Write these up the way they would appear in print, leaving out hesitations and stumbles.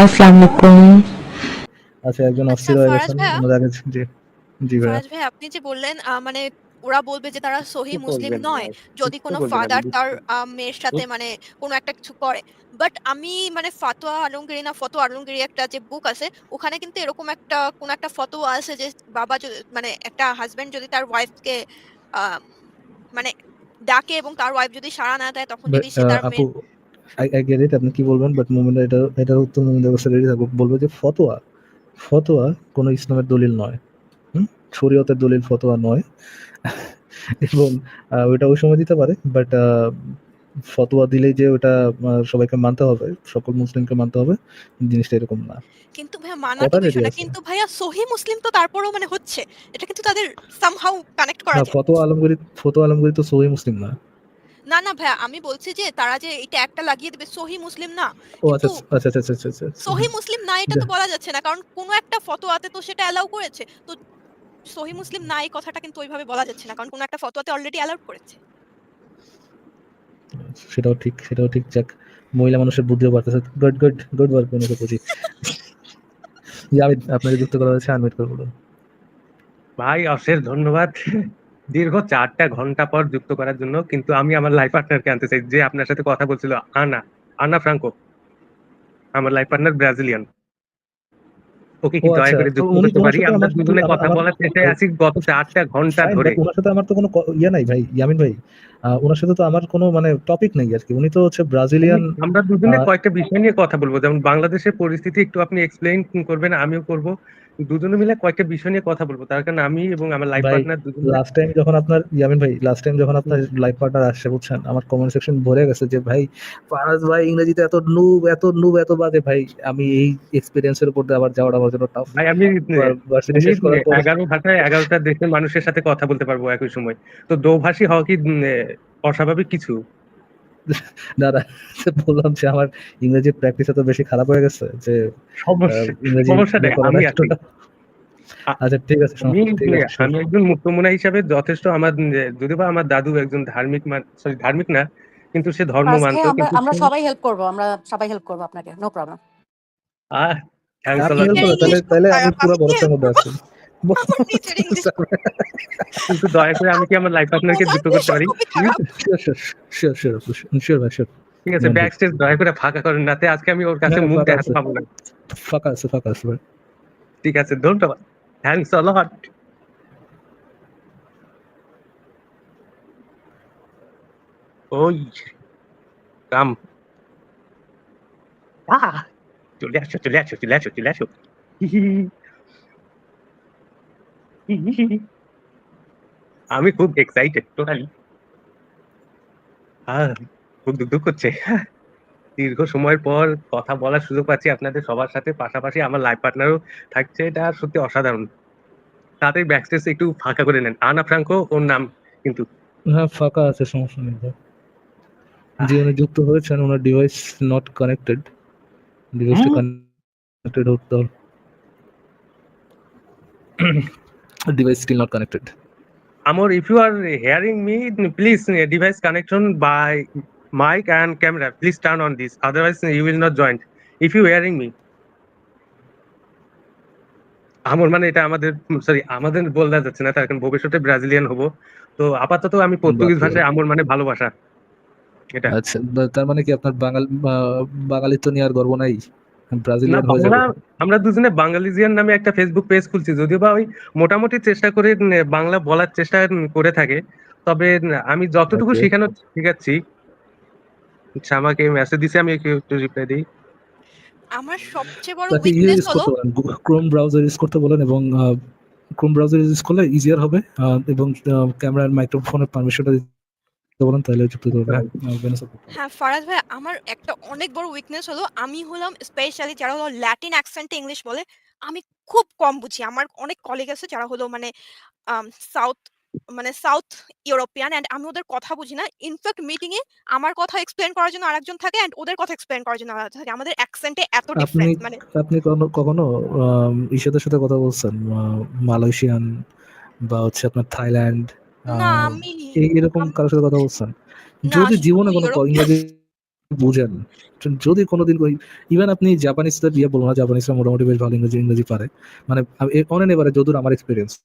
আসসালামু আলাইকুম। আচ্ছা, একজন আচ্ছা অস্থির হয়ে ফারাজ গেছেন। ভাইয়া, ওনার আগে জি, জি ভাইয়া। ফারাজ ভাই আপনি যে বললেন মানে ওরা বলবে যে তারা সহি কিচ্ছু মুসলিম বলবেন না, নয় যদি কিচ্ছু কোনো বলবেন না। আমি ফাদার তার বুঝছি। মেয়ের সাথে বুঝ মানে কোনো একটা কিছু করে। বাট আমি মানে ফাতোয়া আলমগীরি না ফতোয়া আলমগীরি একটা যে বুক আছে ওখানে কিন্তু এরকম একটা কোন একটা ফতোয়া আছে যে বাবা যদি মানে একটা হাজবেন্ড যদি তার ওয়াইফকে আহ মানে ডাকে এবং তার ওয়াইফ যদি সাড়া না দেয় তখন বাট যদি সে তার আপু, মেয়ের আই গেট ইট আপনি কি বলবেন, বাট মোমেন্ট এটার উত্তর মোমেন্টের কাছে রেডি থাকবো। বলবো যে ফতোয়া ফতোয়া কোনো ইসলামের দলিল নয়। হুম? শরীয়তের দলিল ফতোয়া নয়। এবং ওইটা ওই সময় দিতে পারে, বাট ফতোয়া দিলেই যে ওটা সবাইকে মানতে হবে, সকল মুসলিমকে মানতে হবে, জিনিসটা এরকম না। কিন্তু ভাইয়া মানা তো কটা রেডি বিষয় না আছে? কিন্তু ভাইয়া সহি মুসলিম তো তারপরেও মানে হচ্ছে এটা কিন্তু তাদের সামহাউ কানেক্ট করা না, যায়। ফতোয়া আলমগীর তো সহি মুসলিম না। না, না ভাইয়া আমি বলছি যে তারা যে এটা একটা লাগিয়ে দেবে সহি মুসলিম না। ও কিন্তু আচ্ছা আচ্ছা আচ্ছা আচ্ছা আচ্ছা আচ্ছা। সহি মুসলিম না এটা যা, তো বলা যাচ্ছে না। কারণ কোন একটা ফতোয়াতে তো সেটা অ্যালাউ করেছে। তো সহি মুসলিম না এই কথাটা কিন্তু ওইভাবে বলা যাচ্ছে না। কারণ কোন একটা ফতোয়াতে অলরেডি অ্যালাউড করেছে। সেটাও ঠিক। যাক, মহিলা মানুষের বুদ্ধিও বাড়তেছে। গুড গুড গুড ওয়ার্ক মনে করছি। জি, আমি আপনাকে যুক্ত করা হয়েছে, আনমিউট করে বলুন। ভাই অশেষ ধন্যবাদ। দীর্ঘ ৪টা ঘন্টা পর যুক্ত করার জন্য। কিন্তু আমি আমার লাইফ পার্টনারকে আনতে চাই যে আপনার সাথে কথা বলছিল, আনা ফ্রাঙ্কো। আমার লাইফ পার্টনার ব্রাজিলিয়ান। ওকে ও কি দয়া আচ্ছা, করে যুক্ত উনি করতে ওনার পারি? সাথে আমরা আমার কিন্তু দুজনে আমার কথা আমার বলার চেষ্টায় আছি গত ৪টা ঘন্টা ফাইন, ধরে। বাট ওনার সাথে আমার তো কোনো ইয়ে নাই ভাই, ইয়ামিন ভাই। ওনার সাথে তো আমার কোনো মানে টপিক নেই আর কি। উনি তো হচ্ছে ব্রাজিলিয়ান। আমরা দুজনে কয়েকটা বিষয় নিয়ে কথা বলবো, যেমন বাংলাদেশের পরিস্থিতি একটু আপনি এক্সপ্লেইন করবেন, আমিও করব। দুজনে মিলে কয়েকটা বিষয় নিয়ে কথা বলবো, তার কারণে আমি এবং আমার লাইফ ভাই, পার্টনার দুজনে। লাস্ট টাইম যখন আপনার লাইফ পার্টনার আসছে বুঝছেন, আমার কমেন্ট সেকশন ভরে গেছে যে ভাই ফারাজ ভাই ইংরেজিতে এত বাজে ভাই। আমি এই এক্সপিরিয়েন্সের উপর দিয়ে আবার যাওয়াটা আমার জন্য টাফ। ভাই আমি ভার্সিটি আমি শেষ করার পর 11 ভাষায় 11টা দেশের মানুষের সাথে কথা বলতে পারবো একই সময়। তো দোভাষী হওয়া কি অস্বাভাবিক কিছু? দাদা বললাম যে আমার ইংরেজি প্র্যাকটিস এত বেশি খারাপ হয়ে গেছে যে সমস্যা ইংরেজি সমস্যা ইয়ে নেই, করাটা আমি আছি। একটু। আ- আচ্ছা ঠিক আছে, আমি ঠিক আছে, sure. আমি একজন মুক্তমনা হিসাবে যথেষ্ট। আমার যদিও বা আমার দাদু একজন ধার্মিক সরি ধার্মিক না, কিন্তু সে ধর্ম ফারাজ ভাই মানতো, আমরা কিন্তু আমরা সবাই হেল্প করব, আমরা সবাই হেল্প করব আপনাকে, নো প্রবলেম। আহ থ্যাংকস আপনি লট হেল্প নিজের করবেন, দুষ্টু। ইংলিশ খুব তাহলে আমি খারাপ। পুরো আমি কি ভরসার হেল্প মধ্যে করব? আছি। আমার নিজের ইংলিশ খুব কিন্তু দয়া করে আমি কি আমার লাইফ পার্টনারকে যুক্ত করতে প্রনাউন্সিয়েশন পারি? খুবই খারাপ। শিওর ভাই, শিওর। ঠিক আছে, ব্যাক স্টেজ দয়া করে ফাঁকা করেন, নাতে আজকে আমি ওর কাছে মুখ ফাঁকা দেখাতে আছে, পাবো না। ফাঁকা আছে ভাই। ঠিক আছে, ধন্যবাদ। থ্যাংকস আ লট। ওই কাম। আহ চলে আসো। আমি খুব এক্সাইটেড টোটালি। আহ খুব দুঃখ করছে। দীর্ঘ সময়ের পর কথা বলার সুযোগ পাচ্ছি আপনাদের সবার সাথে, পাশাপাশি আমার লাইফ পার্টনারও থাকছে, এটা সত্যি অসাধারণ। তাদের ব্যাকস্টেজ একটু ফাঁকা করে নেন। আনা ফ্রাঙ্কো ওর নাম কিন্তু। হ্যাঁ, ফাঁকা আছে, সমস্যা নেই ভাই। জি, আহ, উনি যুক্ত হয়েছেন, ওনার ডিভাইস নট কানেক্টেড। ডিভাইসটা হুম, কানেক্টেড হতে হবে। Device still not connected. Amor, if you are hearing me, please device connection by mic and camera. Please turn on this. Otherwise, you will not join. If you hearing me, আমর মানে এটা আমাদের, sorry আমাদের বলা যাচ্ছে না, তার কারণ ভবিষ্যতে ব্রাজিলিয়ান হব। তো আপাতত আমি পর্তুগিজ বাপরে ভাষায় বাপ। আমর মানে ভালোবাসা, এটা। আচ্ছা, তার মানে কি আপনার বাঙালিত্ব নিয়ে আর গর্ব নাই? না ব্রাজিলিয়ান হয়ে বাংলা, যাবে? আমরা দুজনে বাঙালিজিয়ান নামে একটা ফেসবুক পেজ খুলছি, যদিও বা ওই মোটামুটি চেষ্টা করে বাংলা বলার চেষ্টা করে থাকে। তবে আমি যতটুকু ওকে। শেখানো শিখাচ্ছি। আচ্ছা, আমাকে মেসেজ দিছে, আমি একটু রিপ্লাই দিই। আমার সবচেয়ে বড় তাকে উইকনেস ইউজ হলো করতে বলেন, ক্রোম ব্রাউজার ইউজ করতে বলেন, এবং ক্রোম ব্রাউজার ইউজ করলে ইজিয়ার হবে। এবং ক্যামেরার মাইক্রোফোনের পারমিশনটা দিতে বলেন, তাহলে যুক্ত করবে। হ্যাঁ, হ্যাঁ, ফারাজ ভাই আমার একটা অনেক বড় উইকনেস হলো আমি হলাম স্পেশালি যারা হলো ল্যাটিন অ্যাকসেন্টে ইংলিশ বলে, আমি খুব কম বুঝি। আমার অনেক কলিগ আছে যারা হলো মানে আম সাউথ সাউথ ইউরোপিয়ান অ্যান্ড আমি ওদের কথা বুঝি না। ইনফ্যাক্ট মিটিং এ আমার কথা এক্সপ্লেইন করার জন্য আরেকজন থাকে অ্যান্ড ওদের কথা এক্সপ্লেইন করার জন্য আরেকজন থাকে। আমাদের অ্যাকসেন্টে এত আপনি ডিফারেন্স মানে আপনি কখনো ইসাদের সাথে কথা বলছেন? মালয়েশিয়ান বা হচ্ছে আপনার থাইল্যান্ড, না আহ, আমি এরকম আম কারোর সাথে কথা বলছেন? না যদি শুধু জীবনে কোনো ইউরোপিয়ান ইংরেজি বুঝেন। যদি কোনোদিন ইভেন আপনি জাপানিজদের বলবো না, জাপানিজরা মোটামুটি বেশ ভালো ইংরেজি পারে। মানে অন এন এভারেজ যতদূর আমার এক্সপেরিয়েন্স,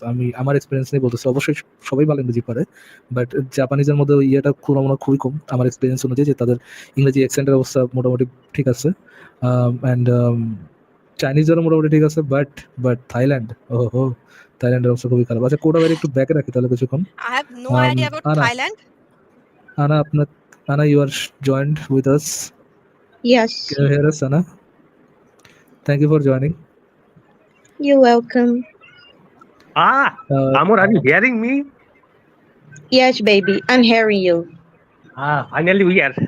আমি আমার এক্সপেরিয়েন্স নিয়ে বলতেছি, অবশ্যই সবাই ভালো ইংরেজি পারে, বাট জাপানিজের মধ্যে ওই ইয়েটা খুবই কম আমার এক্সপেরিয়েন্স অনুযায়ী, যে তাদের ইংরেজি অ্যাকসেন্টের অবস্থা মোটামুটি ঠিক আছে। অ্যান্ড চাইনিজেরও মোটামুটি ঠিক আছে, বাট থাইল্যান্ড, ওহো, থাইল্যান্ডের অবস্থা খুবই খারাপ। আচ্ছা, কোডা বাইরে একটু ব্যাকে রাখি তাহলে কিছুক্ষণ। I have no Um, idea about Anna. Thailand. Anna, you are joined with us. Yes, Can you hear us, Anna? Thank you for joining. you're welcome. Amor, are you hearing me? Yes, baby, I'm hearing you. Finally we are.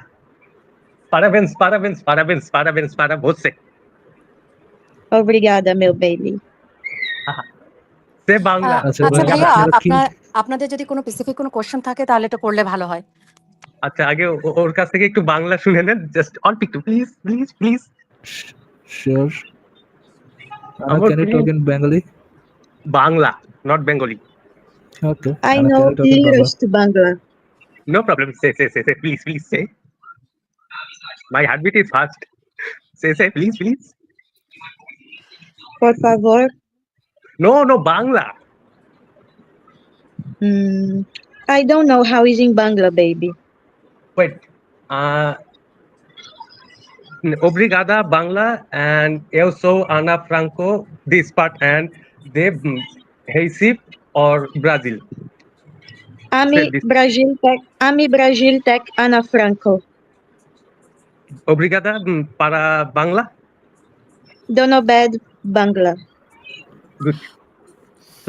Parabéns para você. Obrigada, meu baby. সে বাংলা। আচ্ছা, আচ্ছা ভাই, ভাইয়া, আপনারা কি- আপনাদের যদি কোনো specific কোনো কোশ্চেন থাকে তাহলে এটা করলে ভালো হয়। আচ্ছা, আগে ওর কাছ থেকে একটু বাংলা শুনে নেন, জাস্ট অল্প একটু, please. Sure. Anna, Amor, can you talk in Bengali? Bangla, not Bengali. Okay. I Anna, know can you talk in Bangla? liters to Bangla. No problem. Say. Please say. My heartbeat is fast. Say, please. Por favor. No, Bangla. I don't know how is in Bangla, baby. Wait. Obrigada, Bangla, and eu sou Ana Franco, this part, and they Recife or Brazil. Ami Said this. Brazil Tech Ana Franco. Obrigada para Bangla. Donobed Bangla. Good.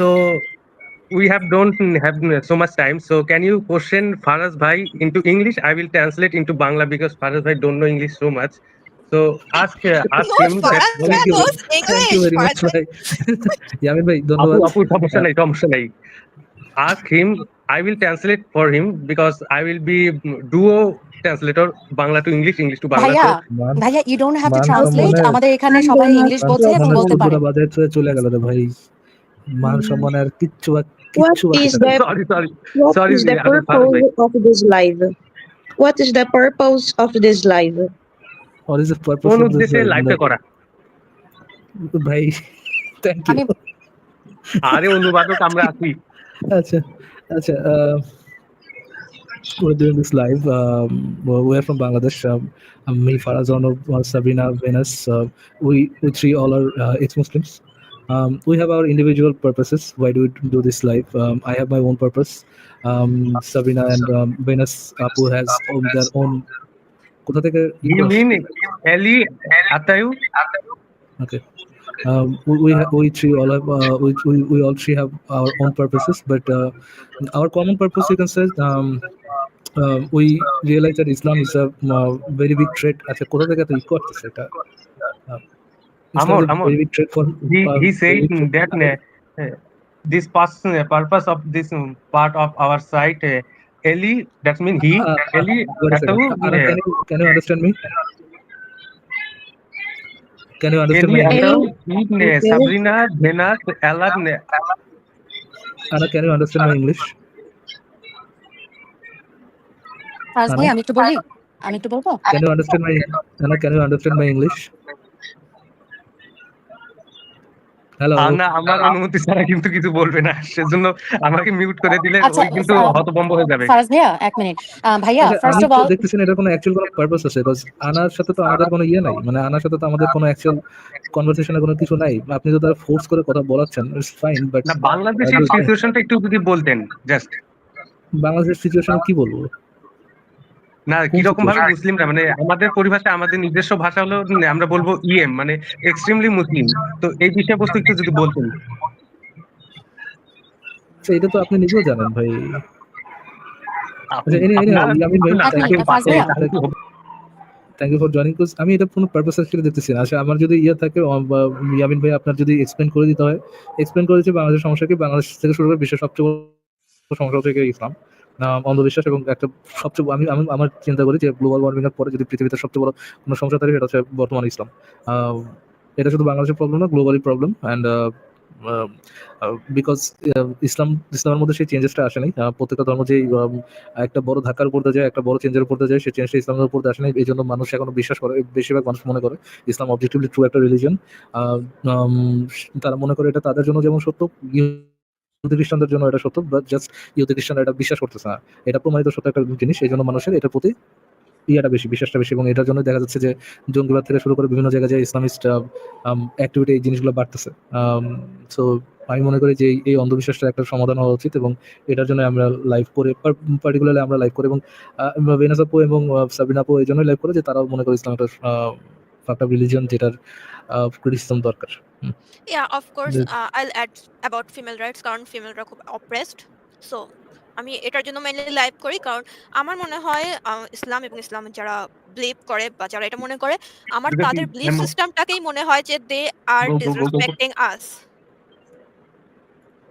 So we don't have so much time. So can you question Faraz Bhai into English? I will translate into Bangla because Faraz Bhai don't know English so much. So ask No, him that. Faraz Thank you. knows Thank you English. very much, Faraz ভাই। ইয়ামিন ভাই, ধন্যবাদ। আপু সমস্যা নাই। Ask him. I will translate for him because I will be duo translator, Bangla to English, English to Bangla. ভাইয়া মান- ভাইয়া, you don't have to মান ট্রান্সলেট। সম্মানের- আমাদের এখানে সবাই ইংলিশ বোঝে এবং বলতে পারে। বাজার থেকে চলে গেল রে ভাই, মান সম্মানের আর কিচ্ছু What বাকি is থাকে না। the Sorry. What is the purpose of this live? What is the purpose of this live? What is the purpose কোন of this উদ্দেশ্যে life? লাইভটা করা? ভাই, থ্যাংক ইউ। আমি আরে অনুবাদক আমরা আছি। আচ্ছা, we're doing this live. We're from Bangladesh. Me, Farazan, Sabina, Venus. We three all are ex-Muslims. We have our individual purposes. Why do we do this live? I have my own purpose. Sabina and Venus Apu has their own. কোথা থেকে? You mean Eli Atayu? Okay. We three all have we all three have our own purposes, but our common purpose, you can say, we realize that Islam is a very big threat. আচ্ছা, কোথা থেকে তো eco আসছে এটা? Islam is a Amor. very big threat for. He said that this purpose of this part of our site, Eli, that means he, Eli Wait a second. Atayu, Anna, can you understand me? Can you understand Eli my English? Atayu, Sabrina, Venus, Alan. Anna, can you understand my English? Faraz ভাই, আমি একটু বলবো। Can you understand my Anna? Can you understand my English? Hello. না, আমার অনুমতি ছাড়া কিন্তু কিছু বলবে না, সেজন্য আমাকে মিউট করে দিলে আচ্ছা, ওই কিন্তু হতভম্ব হয়ে যাবে। ফারাজ ভাইয়া, এক মিনিট। ভাইয়া, আচ্ছা, ফার্স্ট আমি অফ তো অল, দেখতেছি না এটা কোনো অ্যাকচুয়াল কোনো পারপাস আছে, বিকজ আনার সাথে তো আমাদের কোনো ইয়ে নাই, মানে আনার সাথে তো আমাদের কোনো অ্যাকচুয়াল কনভারসেশনে কোনো কিছু নাই। আপনি তো তারা ফোর্স করে কথা বলাচ্ছেন, ইটস ফাইন, বাট না, বাংলাদেশের সিচুয়েশনটা একটু যদি বলতেন জাস্ট। বাংলাদেশের সিচুয়েশনে কি বলবো? না, কিরকম ভাবে মুসলিমরা, মানে আমাদের পরিভাষা, আমাদের নিজস্ব ভাষা হলো আমরা বলবো ইএম, মানে এক্সট্রিমলি মুসলিম। তো এই বিষয়বস্তু একটু যদি বলতেন। আচ্ছা, এটা তো আপনি নিজেও জানেন ভাই। আপনার- থ্যাংক ইউ ফর জয়েনিং। আমি এটা কোনো পারপাস অ্যাকচুয়ালি দেখতেছি না। আচ্ছা, আমার যদি ইয়ে থাকে, ইয়ামিন ভাই আপনার যদি এক্সপ্লেন করে দিতে হয়, এক্সপ্লেন করেছে বাংলাদেশের সমস্যা কি, বাংলাদেশ থেকে শুরু করে বিশ্বের সবচেয়ে বড় সমস্যা থেকে ইসলাম, অন্ধবিশ্বাস, এবং একটা সবচেয়ে আমি আমার চিন্তা করি যে গ্লোবাল ওয়ার্মিং এর পরে যদি পৃথিবীতে সবচেয়ে বড় কোনো সমস্যা থাকে সেটা হচ্ছে বর্তমান ইসলাম। এটা শুধু বাংলাদেশের প্রবলেম না, গ্লোবালি প্রবলেম। অ্যান্ড বিকজ ইসলামের মধ্যে সেই চেঞ্জেসটা আসে নাই। প্রত্যেকটা ধর্ম যে একটা বড় ধাক্কার উপর দিয়ে যায়, একটা বড় চেঞ্জের উপর দিয়ে যায়, সেই চেঞ্জটা ইসলামের উপর দিয়ে আসে নাই। এই জন্য মানুষ এখনো বিশ্বাস করে, বেশিরভাগ মানুষ মনে করে ইসলাম অবজেক্টিভলি ট্রু একটা রিলিজন। তারা মনে করে এটা তাদের জন্য যেমন সত্য, ইহুদি খ্রিস্টানদের জন্য এটা সত্য, বাট জাস্ট ইহুদি খ্রিস্টানরা এটা বিশ্বাস করতেছে না। এটা প্রমাণিত সত্য একটা জিনিস, এই জন্য মানুষের এটার প্রতি ইয়াটা বেশি, বিশ্বাসটা বেশি, এবং এটার জন্য দেখা যাচ্ছে যে জঙ্গিবাদ থেকে শুরু করে বিভিন্ন জায়গায় যে ইসলামিস্ট অ্যাক্টিভিটি, এই জিনিসগুলো বাড়তেছে। সো আমি মনে করি যে এই অন্ধবিশ্বাসটা একটা সমাধান হওয়া উচিত, এবং এটার জন্য আমরা লাইভ করে, পার্টিকুলারলি আমরা লাইভ করে, এবং ভেনাস আপু এবং সাবিনা আপু এই জন্যই লাইভ করে যে তারাও মনে করে ইসলাম একটা রিলিজিয়ন যেটার ক্রিটিসিজম দরকার। Yeah, of course, I'll add about female rights কারণ ফিমেলরা খুব oppressed. So আমি এটার জন্য মেইনলি লাইভ করি কারণ আমার মনে হয় ইসলাম এবং ইসলামের যারা বিলিভ করে বা যারা এটা মনে করে, আমার তাদের বিলিভ সিস্টেমটাকেই মনে হয় যে দে আর ডিসরেসপেক্টিং আস।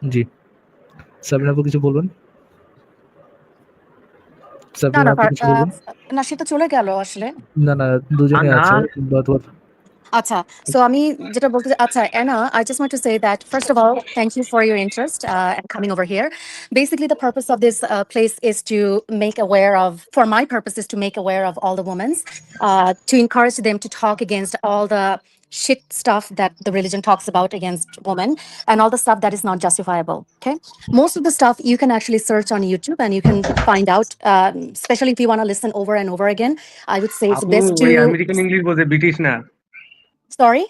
জি, সাবিনা আপু কিছু বলবেন? না সাবিনা না আপু কিছু বলবেন? না, সে তো চলে গেল আসলে। না, দুজনে না। আছে, but what- Acha. So আমি যেটা বলতে আচ্ছা Anna, I just want to say that first of all, thank you for your interest and coming over here. Basically, the purpose of this place is to make aware of, for my purpose, is to make aware of all the women, to encourage them to talk against all the shit stuff that the religion talks about against women and all the stuff that is not justifiable. Okay, most of the stuff you can actually search on YouTube and you can find out, especially if you want to listen over and over again. I would say it's best to. American English বোঝে, British না। Sorry.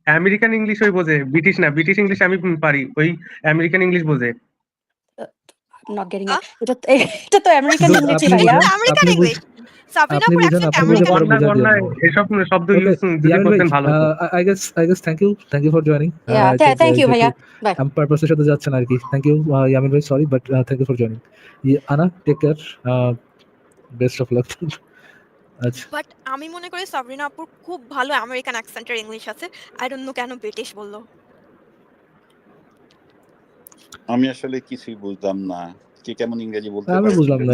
American English ওই বোঝে, British না। British English আমি পারি, ওই American English বোঝে। I'm not getting it. এটা তো আমেরিকান Good, ইংলিশ আপনি ভাইয়া। বুঝেন, আমেরিকান আপনি ইংলিশ। সাবিনা আপনি আপুর বুঝেন, অ্যাকসেন্ট আপনি বুঝে আমেরিকান পরে বন্যা বুঝাই বন্যা দিবেন। এসব শব্দ Okay, ইউজ যদি Yamin করতেন bhai, ভালো হতো। I guess thank you for joining. Yeah, thank you ভাইয়া। Bye. I'm purposely সাথে যাচ্ছেন আর কি। Thank you, Yamin bhai, sorry, but thank you for joining. Anna, take care. Best of luck. আচ্ছা, but আমি মনে করি সাবরিনা আপুর খুব ভালো আমেরিকান অ্যাকসেন্টের ইংলিশ আছে। আই ডোন্ট নো কেন ব্রিটিশ বললো। আমি আসলে কিছুই বুঝলাম না, কে কেমন ইংরেজি বলতে আমি পারে বুঝলাম না,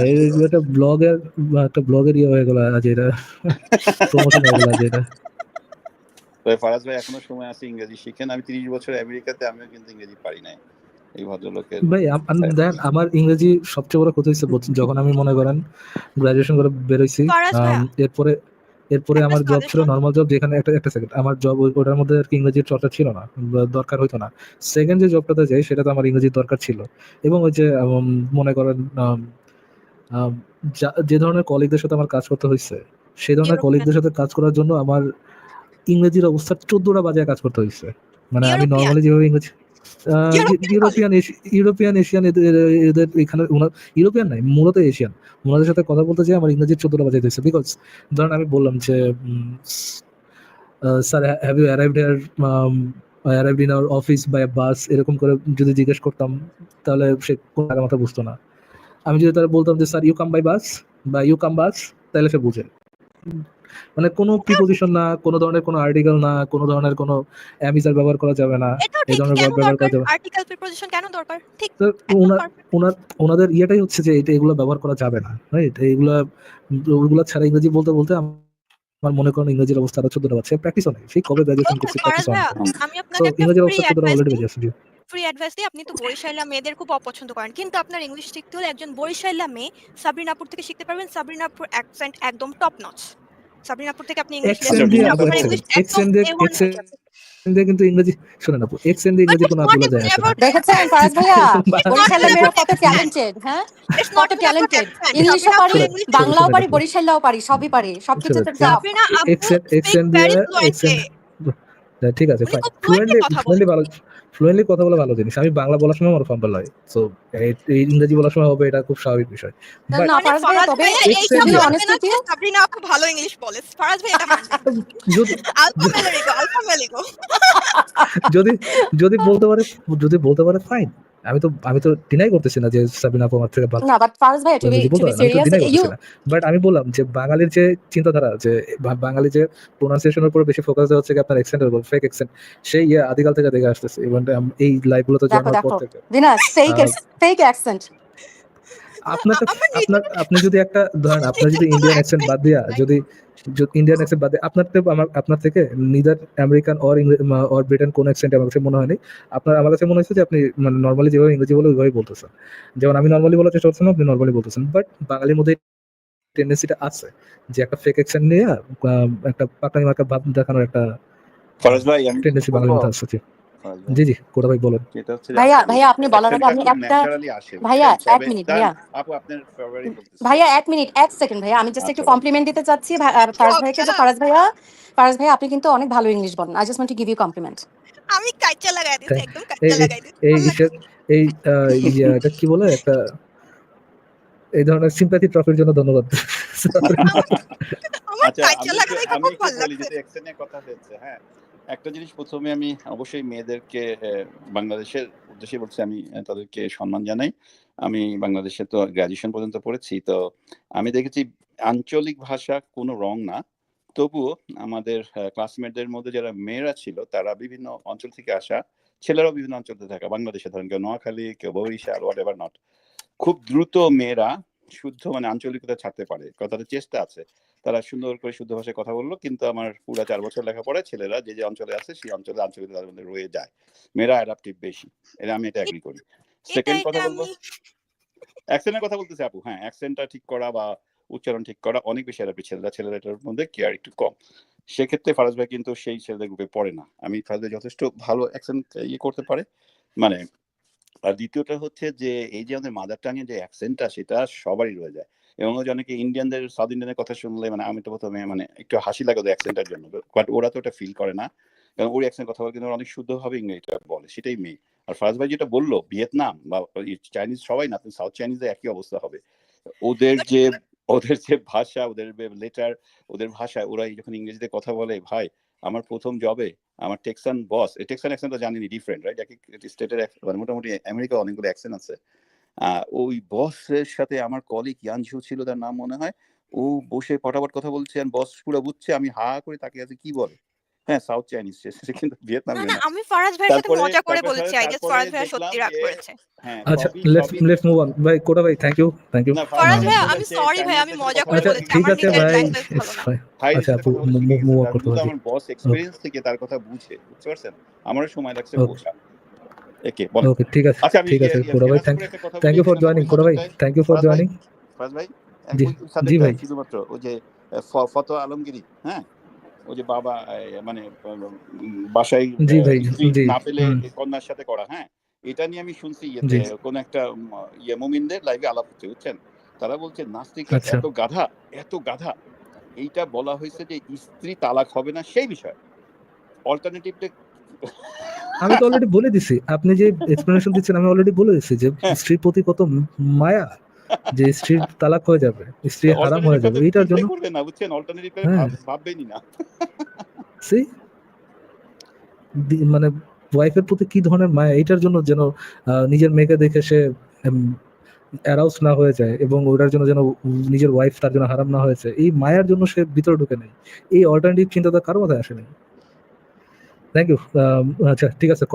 একটা ব্লগের ইয়ে হয়ে গেল আজ, এটা প্রমোশন হয়ে গেল আজ এটা। তবে ফারাজ ভাই এখনো সময় আছে, ইংরেজি শিখেন। আমি 30 বছর আমেরিকাতে, আমিও কিন্তু ইংরেজি পারি নাই এই ভদ্রলোকের। ভাই দেখেন, আমার ইংরেজি সবচেয়ে বড় কথা হচ্ছে যখন আমি মনে করেন গ্রাজুয়েশন করে বেরোইছি, ফারাজ ভাইয়া, এরপরে একটা আমার জব ছিল সাজেশন। নর্মাল জব, যেখানে একটা সেকেন্ড, আমার জব ওটার মধ্যে আর কি ইংরেজির চর্চা ছিল না, দরকার হইতো না। সেকেন্ড যে জবটাতে যাই সেটাতে আমার ইংরেজির দরকার ছিল, এবং ওই যে মনে করেন যে ধরনের কলিগদের সাথে আমার কাজ করতে হয়েছে, সেই ধরনের কলিগদের সাথে কাজ করার জন্য আমার ইংরেজির অবস্থা 14টা বাজে কাজ করতে হয়েছে। মানে আমি নর্মালি যেভাবে ইংরেজি ইউরোপিয়ান এশিয়ান এদের এখানে ইউরোপিয়ান নাই, মূলত এশিয়ান, ওনাদের সাথে কথা বলতে চাই আমার ইংরেজির 14টা বাজে হয়েছে। বিকজ ধরেন আমি বললাম যে sir have you arrived in our office by bus, এরকম করে যদি জিজ্ঞেস করতাম তাহলে সে কোন টাকা মাথা বুঝতো না। আমি যদি তারা বলতাম যে sir you come by bus বা ইউ কাম বাস, তাহলে সে বুঝে। মানে কোনো প্রিপজিশন না, কোনো ধরনের কোনো আর্টিকেল না, কোনো ধরনের কোনো অ্যামিজার ব্যবহার করা যাবে না, এই ধরনের ভার্ব ব্যবহার করা যাবে না। আর্টিকেল প্রিপজিশন কেন দরকার? ঠিক তো ওনাদের ইয়েটাই হচ্ছে যে এগুলো ব্যবহার করা যাবে না, রাইট? ওইগুলো ছাড়া ইংরেজি বলতে বলতে আমার মনে করেন ইংরেজির অবস্থা আরো 14টা বাজে, প্র্যাকটিসও নেই, সেই কবে গ্রাজুয়েশন করছি, প্র্যাকটিসও নেই। আমি তো আপনাকে একটা ইংরেজির অবস্থা 14টা অলরেডি বেজে আছে। ফ্রি অ্যাডভাইস দিই। আপনি তো বরিশাইলা মেয়েদের খুব অপছন্দ করেন, কিন্তু আপনার ইংলিশ শিখতে হলে একজন বরিশাইলা মেয়ে সাবরিনা আপুর থেকে শিখতে পারবেন। সাবরিনা আপুর অ্যাকসেন্ট একদম টপ নচ। সাবরিনা আপুর থেকে আপনি ইংলিশ কিন্তু ইংরেজি শুনেন আপু, এক্সেন্ট দিয়ে ইংরেজি কোনো আদুলা যায় আসে না। দেখেছেন ফারাজ ভাইয়া, বরিশালের মেয়েরা কত ট্যালেন্টেড, হ্যাঁ কত ট্যালেন্টেড। ইংলিশও পারি, বাংলাও পারি, বরিশালেও পারি, সবই পারি, সবকিছু তো টপ। এক্সেন্ট দিয়ে ঠিক আছে, ফাইন। ফ্লুয়েন্টলি কথা বলা ভালো জিনিস। আমি বাংলা বলার সময় আমার ফাম্বল হয়, সো এই ইংরেজি বলার সময় হবে, এটা খুব স্বাভাবিক বিষয়। না ফারাজ ভাইয়া, তবে অনেস্টলি সাবরিনা আপু ভালো ইংলিশ বলে। ফারাজ ভাই এটা মানবেন। যদি বলতে পারে ফাইন। আমি তো ডিনাই করতেছি না যে সাবিনা আপু আমার থেকে ভালো না, বাট ফারাজ ভাই টু বি সিরিয়াস, বাট আমি বললাম যে বাঙালির যে চিন্তাধারা, যে বাঙালি যে প্রোনাউন্সিয়েশনের উপর বেশি ফোকাস দেওয়া হচ্ছে কি আপনার অ্যাকসেন্টের উপর, ফেক অ্যাকসেন্ট, সেই আদিকাল থেকে দেখে আসতেছে। ইভেন এই লাইভগুলোতে জয়েন হওয়ার পর থেকে দিনা ফেক অ্যাকসেন্ট। আপনারটা আমার আপনার নিজের আপনি যদি একটা ধরেন আপনার যদি কোনো ইন্ডিয়ান অ্যাকসেন্ট accent বাদ দিয়া নাই। যদি ইন্ডিয়ান অ্যাকসেন্ট বাদ দিয়ে আপনার থেকে নিদার আমেরিকান অর ব্রিটেন কোন অ্যাকসেন্ট আমার কাছে মনে হয়নি। আমার কাছে মনে হয়েছে যে আপনি মানে নর্মালি যেভাবে ইংরেজি বলে ওইভাবেই বলতেছেন। যেমন আমি নর্মালি বলার চেষ্টা করছিলাম, আপনি নর্মালি বলতেছেন। বাট বাঙালির মধ্যে টেন্ডেন্সিটা আছে যে একটা ফেক অ্যাকসেন্ট নিয়ে একটা পাকানি মার্কা ভাব দেখানোর একটা ফরাজ ভাই আমি কিছু টেন্ডেন্সি বাঙালির বলবো? মধ্যে আছে। ফরাজ ভাই, জি কোথা ভাই বলেন। যেটা হচ্ছে যে ভাইয়া আসলে ভাইয়া আপনি বলার আগে অ্যাকসেন্টটা আমি খুব একটা ন্যাচারালি আসে, ভাইয়া বুঝছেন? এক তবে মিনিট দাঁড়ান, ভাইয়া আপু আপনার ফেভারিট বলতেছি। ভাইয়া এক মিনিট এক সেকেন্ড ভাইয়া আমি জাস্ট একটু আচ্ছা বলেন। কমপ্লিমেন্ট দিতে চাচ্ছি ফারাজ ভাইকে যে ফারাজ ভাইয়া আপনি কিন্তু অনেক ভালো ইংলিশ বলেন। I just want to give you compliment. আমি কাইচা লাগাই দিছি, থ্যাংক- একদম এই কাইচা এই লাগাই দিছি। এই ভাল লাগছে। ইসের এই এটা কি বলে একটা এই ধরনের সিম্প্যাথি ট্রফির জন্য ধন্যবাদ। আমার আচ্ছা কাইচা লাগা দেখে আমি খুব একটু ভাল বলি, লাগছে। যেহেতু অ্যাকসেন্টের কথা হচ্ছে, হ্যাঁ, একটা জিনিস প্রথমে আমি অবশ্যই মেয়েদেরকে বাংলাদেশের উদ্দেশ্যে বলছি, আমি তাদেরকে সম্মান জানাই। আমি বাংলাদেশে তো গ্রাজুয়েশন পর্যন্ত পড়েছি, তো আমি দেখেছি আঞ্চলিক ভাষা কোনো রং না, তবুও আমাদের ক্লাসমেটদের মধ্যে যারা মেয়েরা ছিল তারা বিভিন্ন অঞ্চল থেকে আসা, ছেলেরাও বিভিন্ন অঞ্চল থেকে থাকা, বাংলাদেশে ধরেন কেউ নোয়াখালী, কেউ বরিশাল, হোয়াট এভার নট, খুব দ্রুত মেয়েরা শুদ্ধ মানে আঞ্চলিকতা ছাড়তে পারে, কথাটা চেষ্টা আছে। তারা সুন্দর করে শুদ্ধ ভাষায় কথা বললো, কিন্তু আমার পুরা 4 বছর লেখাপড়ায় ছেলেরা যে যে অঞ্চলে আছে সেই অঞ্চলে আঞ্চলিকতা তাদের মধ্যে রয়ে যায়। মেয়েরা অ্যাডাপটিভ বেশি, এটা আমি এটা এগ্রি করি। এটা সেকেন্ড এটা কথা বলবো, আমি অ্যাকসেন্টের কথা বলতেছি আপু, হ্যাঁ, অ্যাকসেন্টটা ঠিক করা বা উচ্চারণ ঠিক করা অনেক বেশি অ্যাডাপটিভ, ছেলেরা এটার মধ্যে কেয়ার একটু কম। সেক্ষেত্রে ফারাজ ভাই কিন্তু সেই ছেলেদের গ্রুপে পড়ে না। আমি ফারাজ ভাই যথেষ্ট ভালো অ্যাকসেন্ট ইয়ে করতে পারে, মানে। আর দ্বিতীয়টা হচ্ছে যে এই যে আমাদের মাদার টাঙে যে অ্যাকসেন্টটা সেটা সবারই রয়ে যায়, এবং ওই যে অনেকে ইন্ডিয়ানদের, সাউথ ইন্ডিয়ানের কথা শুনলে মানে আমি তো প্রথমে মানে একটু হাসি লাগে ওদের অ্যাকসেন্টের জন্য, বাট ওরা তো ওটা ফিল করে না, কারণ ওর অ্যাকসেন্ট কথা বলে কিন্তু ওরা অনেক শুদ্ধভাবে ইংরেজিটা বলে, সেটাই মেয়ে। আর ফারাজ ভাই যেটা বললো ভিয়েতনাম বা চাইনিজ, সবাই না, সাউথ চাইনিজে একই অবস্থা হবে। ওদের যে ভাষা, ওদের লেটার, ওদের ভাষায় ওরা যখন ইংরেজিতে কথা বলে, ভাই আমার প্রথম জবে আমার টেক্সান বস, এই টেক্সান অ্যাকসেন্ট তো জানেনই ডিফারেন্ট, রাইট? এক এক স্টেটের মানে মোটামুটি আমেরিকা অনেকগুলো অ্যাকসেন্ট আছে। ওই বসের সাথে আমার কলিগ ইয়ানঝু ছিল, তার নাম মনে হয়, ও বসে ফটাফট কথা বলছে, আর বস পুরো বুঝছে, আমি হা করে তাকে আছে কি বলে, হ্যাঁ, সাউথ চাইনিজ, সে কিন্তু না, ভিয়েতনামীয় না, না। আমি ফারাজ ভাইয়ের সাথে তারপরে মজা করে তারপরে বলেছি। আই গেস তারপরে ফারাজ ভাইয়া দেখলাম সত্যি রাগ যে করেছে। হ্যাঁ, আচ্ছা সবই লেটস মুভ অন ভাই। কোটা ভাই থ্যাংক ইউ না, ফারাজ ফারাজ ভাই ভাইয়া আসলে আমি সে সরি ভাই, আমি চাইনিজদের সাথে মজা কথা করে আচ্ছা বলে বলেছি। ঠিক আমার আছে নিজের ভাই, ল্যাঙ্গুয়েজ ইটস ভালো না। ফাইন। ভাইয়ের আচ্ছা সাথে আপু কথা বলে শিখে মুভ গেছে, অন তার করতে কিন্তু পারি। আমার বস এক্সপেরিয়েন্স থেকে তার কথা বুঝে, বুঝতে পারছেন? আমারও সময় লাগছে বোঝা। একে বলেন। ওকে ঠিক আছে আচ্ছা, আমি ঠিক আছে কোটা ভাই, দিনাজপুরে একটা কথা থ্যাংক বলি, ইউ ফর দিনাজপুর জয়েনিং। ওই কোটা ভাই সাবজেক্টটায়, থ্যাংক ইউ ফর ফারাজ ভাই, জয়েনিং। ফারাজ ভাই, জি ওই জি সাবজেক্টটায় ভাই। শুধুমাত্র ওই যে ফতোয়া আলমগীরি, হ্যাঁ, ওই যে বাবা মানে বাসায় জি ভাই স্ত্রী জি না পেলে কন্যার সাথে করা, হ্যাঁ, এটা নিয়ে আমি শুনছি ইয়েতে জি কোন একটা মুমিনদের লাইভে আলাপ হচ্ছে, বুঝছেন? তারা বলছে নাস্তিকরা আচ্ছা এত গাধা, এইটা বলা হয়েছে যে স্ত্রী তালাক হবে না সেই বিষয়, অল্টারনেটিভটা আমি তো অলরেডি বলে দিছি, আপনি যে এক্সপ্লেনেশন দিচ্ছেন আমি অলরেডি বলে দিছি যে স্ত্রীর প্রতি কত মায়া, যে স্ত্রীর তালাক হয়ে যাবে, স্ত্রী হারাম হয়ে অল্টারনেটিভটা যাবে তো এইটার জন্য। চিন্তাই করবেন না, বুঝছেন? অল্টারনেটিভটা হ্যাঁ ভাববেনই না। সি মানে ওয়াইফের প্রতি কি ধরনের মায়া, এইটার জন্য যেন নিজের মেয়েকে দেখে সে অ্যারাউস না হয়ে যায়, এবং ওটার জন্য যেন নিজের ওয়াইফ তার জন্য হারাম না হয়েছে, এই মায়ার জন্য সে ভিতরে ঢুকে নেই। এই অল্টারনেটিভ চিন্তাটা কারো মাথায় আসে নাই। Thank you. আচ্ছা ঠিক আছে।